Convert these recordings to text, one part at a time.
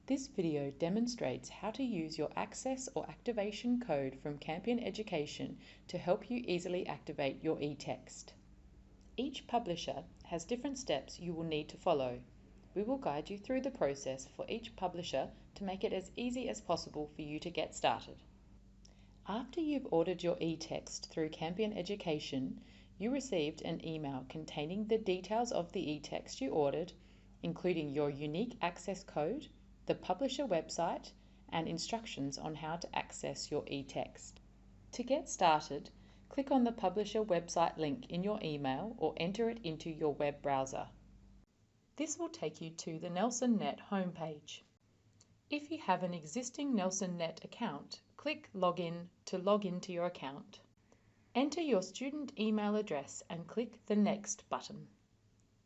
This video demonstrates how to use your access or activation code from Campion Education to help you easily activate your e-text. Each publisher has different steps you will need to follow. We will guide you through the process for each publisher to make it as easy as possible for you to get started. After you've ordered your e-text through Campion Education, you received an email containing the details of the e-text you ordered, including your unique access code, the publisher website, and instructions on how to access your e-text. To get started, click on the publisher website link in your email or enter it into your web browser. This will take you to the NelsonNet homepage. If you have an existing NelsonNet account, click Login to log into your account. Enter your student email address and click the Next button.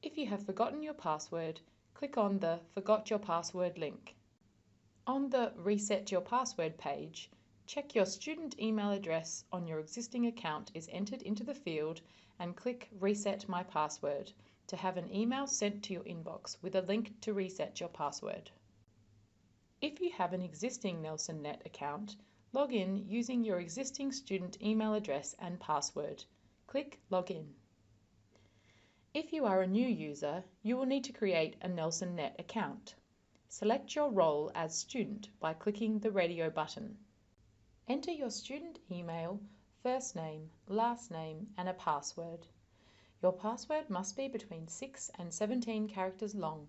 If you have forgotten your password, click on the Forgot Your Password link. On the Reset Your Password page, check your student email address on your existing account is entered into the field and click Reset My Password to have an email sent to your inbox with a link to reset your password. If you have an existing NelsonNet account, log in using your existing student email address and password. Click Login. If you are a new user, you will need to create a NelsonNet account. Select your role as student by clicking the radio button. Enter your student email, first name, last name, and a password. Your password must be between 6 and 17 characters long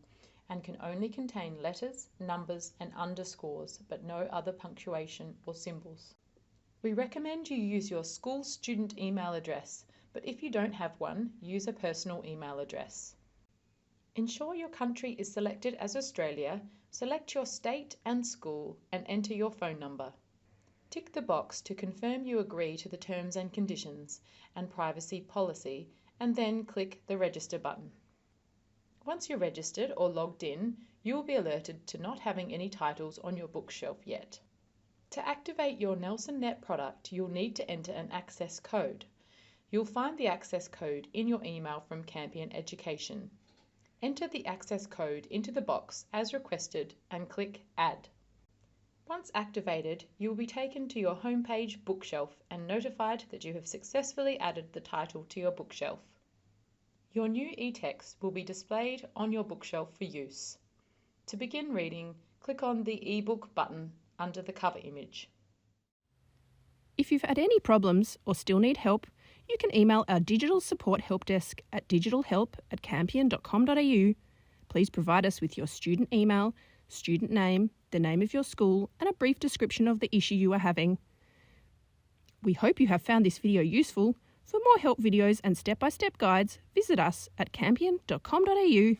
and can only contain letters, numbers, and underscores, but no other punctuation or symbols. We recommend you use your school student email address, but if you don't have one, use a personal email address. Ensure your country is selected as Australia, select your state and school, and enter your phone number. Tick the box to confirm you agree to the terms and conditions and privacy policy, and then click the Register button. Once you're registered or logged in, you will be alerted to not having any titles on your bookshelf yet. To activate your NelsonNet product, you'll need to enter an access code. You'll find the access code in your email from Campion Education. Enter the access code into the box as requested and click Add. Once activated, you will be taken to your homepage bookshelf and notified that you have successfully added the title to your bookshelf. Your new e-text will be displayed on your bookshelf for use. To begin reading, click on the eBook button under the cover image. If you've had any problems or still need help, you can email our digital support help desk at digitalhelp@campion.com.au. Please provide us with your student email, student name, the name of your school, and a brief description of the issue you are having. We hope you have found this video useful. For more help videos and step-by-step guides, visit us at campion.com.au.